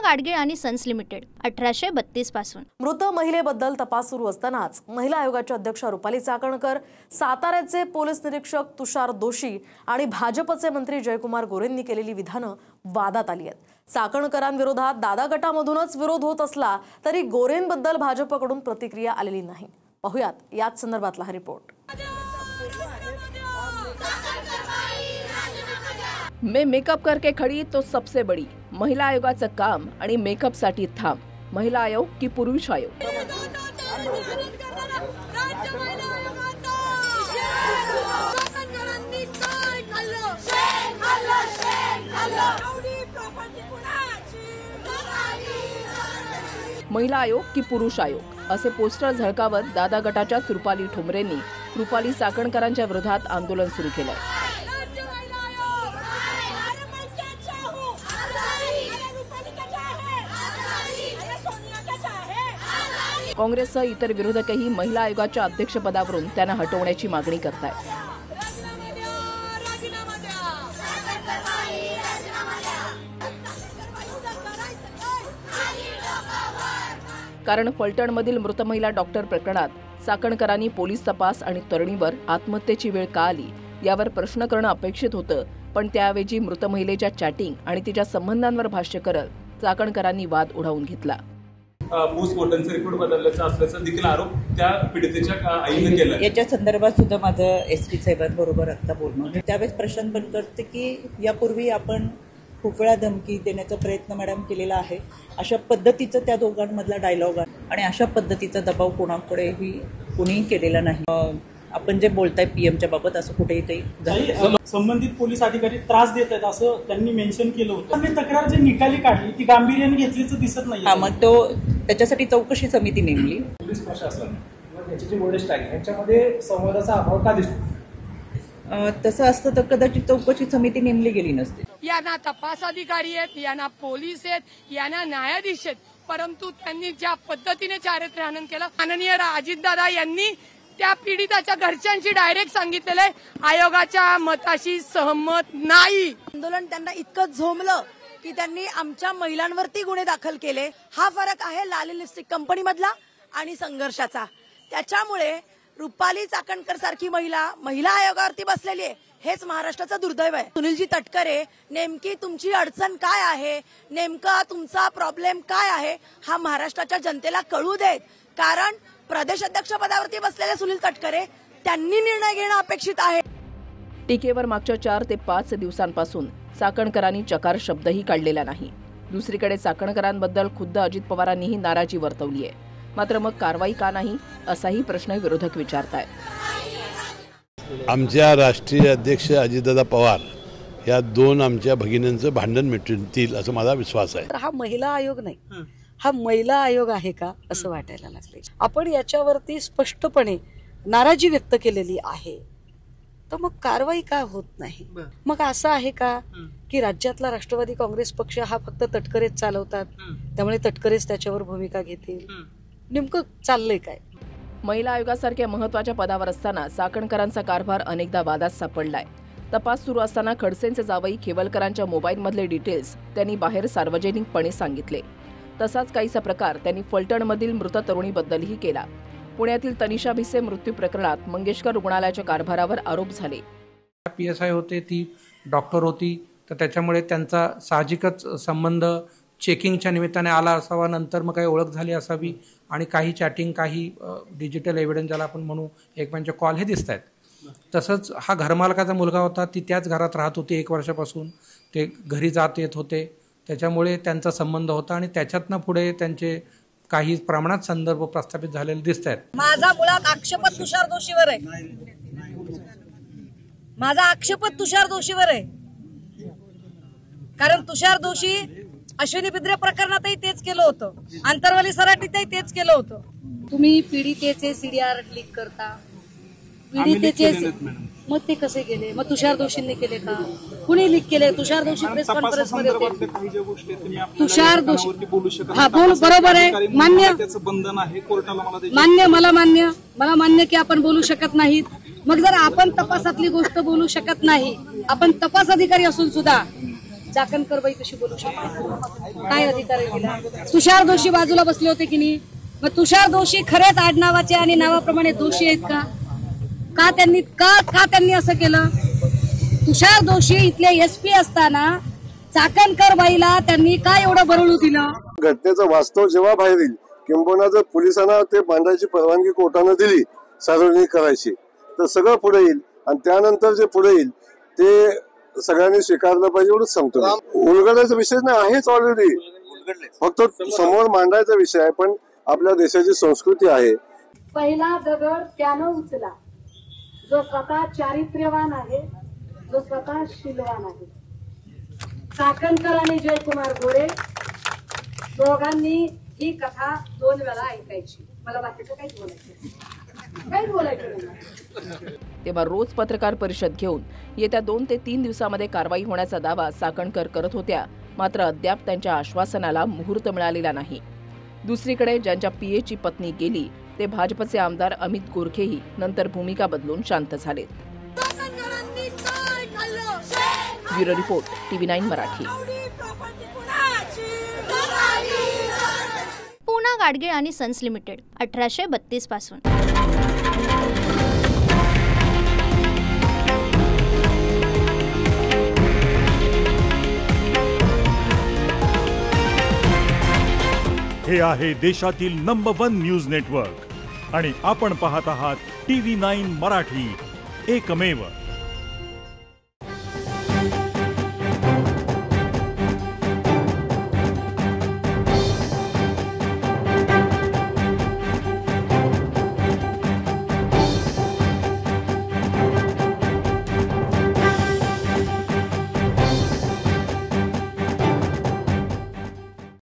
गाडगीळ आणि sons limited 1832 पासून। मृत महिलेबद्दल तपास सुरू असतानाच महिला आयोगाच्या अध्यक्ष रुपाली चाकणकर, साताऱ्याचे पोलीस निरीक्षक तुषार दोशी आणि भाजपचे मंत्री जयकुमार गोरेंनी केलेली विधानं वादात आली आहेत। चाकणकरांविरोधात दादा गटामधूनच विरोध होत असला तरी गोरेंबद्दल भाजपकडून प्रतिक्रिया आलेली नाही। पाहुयात याच संदर्भातला हा रिपोर्ट। मैं मेकअप करके खड़ी तो सबसे बड़ी, महिला आयोगाचं काम आणि मेकअप साठी थांब, महिला आयोग की पुरुष आयोग। महिला आयोग की पुरुष आयोग असे पोस्टर झळकावत दादा गटाच्याच रुपाली ठोंबरेंनी रुपाली चाकणकरांच्या विरोधात आंदोलन सुरू केलंय। काँग्रेससह इतर विरोधकही महिला आयोगाच्या अध्यक्षपदावरून त्यांना हटवण्याची मागणी करतायत। कारण फलटणमधील मृत महिला डॉक्टर प्रकरणात चाकणकरांनी पोलीस तपास आणि तरुणीवर आत्महत्येची वेळ का आली यावर प्रश्न करणं अपेक्षित होतं, पण त्याऐवजी मृत महिलेच्या चॅटिंग आणि तिच्या संबंधांवर भाष्य करत चाकणकरांनी वाद उडवून घेतला। पोस्टमॉर्टमचा रिपोर्ट बदलल्याचा असल्याचा देखील आरोप त्या पीडितेच्या आईने केला। याच्या संदर्भात सुद्धा माझं एसटी साहेबांबरोबर आता बोलणं होतं। त्यावेळेस प्रश्न पण करते की यापूर्वी आपण खूप वेळा धमकी देण्याचा प्रयत्न मॅडम केलेला आहे, अशा पद्धतीचं त्या दोघांमधला डायलॉग आहे आणि अशा पद्धतीचा दबाव कोणाकडेही कोणीही केलेला नाही। आपण जे बोलताय पीएमच्या बाबत असं कुठेही काही संबंधित पोलीस अधिकारी त्रास देत आहेत असं त्यांनी मेन्शन केलं होतं। आणि तक्रार जी निकाली काढली ती गांभीर्याने घेतलीचं दिसत नाही। हा, मग तो त्याच्यासाठी चौकशी समिती नेमली। पोलीस प्रशासन त्याचे जे वरिष्ठ आहे यांच्यामध्ये संवादाचा अभाव का दिसतो? तसं असतं तर कदाचित चौकशी समिती नेमली गेली नसते। यांना तपास अधिकारी आहेत, यांना पोलीस आहेत, यांना न्यायाधीश आहेत, परंतु त्यांनी ज्या पद्धतीने चारित्र्य हनन केलं, माननीय अजितदादा यांनी त्या पीडिताच्या घरच्यांशी डायरेक्ट सांगितलेलं आहे आयोगाच्या मताशी सहमत नाही। आंदोलन त्यांना इतकं झोंबलं की त्यांनी आमच्या महिलांवरती गुन्हे दाखल केले। हा फरक आहे लाली लिपस्टिक कंपनीमधला आणि संघर्षाचा। त्याच्यामुळे रुपाली चाकणकर सारखी महिला आयोगावरती बसलेली आहे, हेच महाराष्ट्राचं दुर्दैव आहे। सुनीलजी तटकरे, नेमकी तुमची अडचण काय आहे, नेमका तुमचा प्रॉब्लेम काय आहे हा महाराष्ट्राच्या जनतेला कळू देत, कारण प्रदेश अध्यक्ष पदावरती बसलेले सुनील तटकरे त्यांनी निर्णय घेणं अपेक्षित आहे। टीकेवर मागच्या 4 ते 5 दिवसांपासून चाकणकरांनी चकार शब्दही काढलेला नाही। दुसरीकडे चाकणकरांबद्दल खुद्द अजित पवारांनीही नाराजी वर्तवली आहे, मात्र मग कारवाई का नाही असाही प्रश्न विरोधक विचारतायत। आमच्या राष्ट्रीय अध्यक्ष अजितदादा पवार या दोन आमच्या भगिनींचं भांडण मिटतील असं माझा विश्वास आहे। हा महिला आयोग नाही, हा महिला आयोग आहे का असं वाटायला लागले। आपण याच्यावरती स्पष्टपणे नाराजी व्यक्त केलेली आहे, तर मग कारवाई का होत नाही? मग असं आहे का की राज्यातला राष्ट्रवादी काँग्रेस पक्ष हा फक्त तटकरेच चालवतात, त्यामुळे तटकरेच त्याच्यावर भूमिका घेतील? नेमकं चाललंय काय? महिला आयोगासारख्या महत्वाच्या पदावर असताना चाकणकरांचा कारभार अनेकदा वादात सापडलाय। तपास सुरू असताना खडसेंचे जावई खेवलकरांच्या मोबाईलमधले डिटेल्स त्यांनी बाहेर सार्वजनिकपणे सांगितले। तसाच काहीसा प्रकार त्यांनी फलटणमधील मृत तरुणीबद्दलही केला। पुण्यातील तनिषा भिसे मृत्यू प्रकरणात मंगेशकर रुग्णालयाच्या कारभारावर आरोप झाले। PSI होते, ती डॉक्टर होती, तर त्याच्यामुळे त्यांचा साहजिकच संबंध चेकिंगच्या निमित्ताने आला असावा, नंतर मग काही ओळख झाली असावी आणि काही चॅटिंग, काही डिजिटल एव्हिडन्स ज्याला आपण म्हणू एकमेकांचे कॉल हे दिसत आहेत। तसंच हा घरमालकाचा मुलगा होता, ती त्याच घरात राहत होती 1 वर्षापासून, ते घरी जात येत होते, त्याच्यामुळे त्यांचा संबंध होता आणि त्याच्यातनं पुढे त्यांचे काही प्रमाणात संदर्भ प्रस्थापित झालेले दिसत आहेत। माझा मुळात आक्षेपच तुषार दोशीवर आहे, माझा आक्षेपच तुषार दोशीवर आहे, कारण तुषार दोशी अश्विनी बिद्रे प्रकरणातही तेच केलं होतं, आंतरवाली सराटीतही तेच केलं होतं। तुम्ही पीडितेचे सीडीआर लीक करता, पीडितेचे मग ते कसे केले? मग तुषार दोशींनी केले का? कुणी लीक केले? तुषार दोशी प्रेस कॉन्फरन्स मध्ये होते। तुषार दोशी हा बोल, बरोबर आहे, मान्य, मान्य, मला मान्य की आपण बोलू शकत नाहीत। मग जर आपण तपासातली गोष्ट बोलू शकत नाही, आपण तपास अधिकारी असून सुद्धा चाकणकर बाई कशी बोलू शकते? काय अधिकार दिला? तुषार दोषी बाजूला बसले होते की नाही? मग तुषार दोषी खरेच आडनावाचे आणि नावाप्रमाणे दोषी आहेत का? का त्यांनी असं केलं? तुषार दोषी इथले SP असताना चाकणकर बाईला त्यांनी काय एवढं बरळू दिलं? घटनेचं वास्तव जेव्हा बाहेर येईल, किंबहुना जर पोलिसांना ते मांडायची परवानगी कोर्टाने दिली सार्वजनिक करायची, तर सगळं पुढे येईल आणि त्यानंतर जे पुढे येईल ते सगळ्यांनी स्वीकारलं पाहिजे एवढंच सांगतो. उलगडायचा विषय नाही आहेच ऑलरेडी, फक्त समोर मांडायचा विषय आहे. पण आपल्या देशाची संस्कृती आहे. पहिला दगड त्यानं उचला जो स्वतः चारित्र्यवान आहे, जो स्वतः शीलवान आहे. चाकणकर आणि जयकुमार गोरे दोघांनी ही कथा 2 वेळा ऐकायची. मला बाकीचं काहीच बोलायचं नाही. तेव्हा रोज पत्रकार परिषद घेऊन येत्या 2 ते 3 दिवसामध्ये कारवाई होण्याचा दावा चाकणकर करत होत्या. मात्र अद्याप त्यांच्या आश्वासनाला मुहूर्त मिळालेला नाही. दुसरीकडे ज्यांच्या PAची पत्नी गेली ते भाजपचे आमदार अमित गोरखेही नंतर भूमिका बदलून शांत झाले. Bureau report TV9 Marathi. Poona Gadgil आणि सन्स लिमिटेड 1832 पासून. हे आहे देशातील नंबर 1 न्यूज नेटवर्क आणि आपण पाहत आहात TV9 मराठी, एकमेव.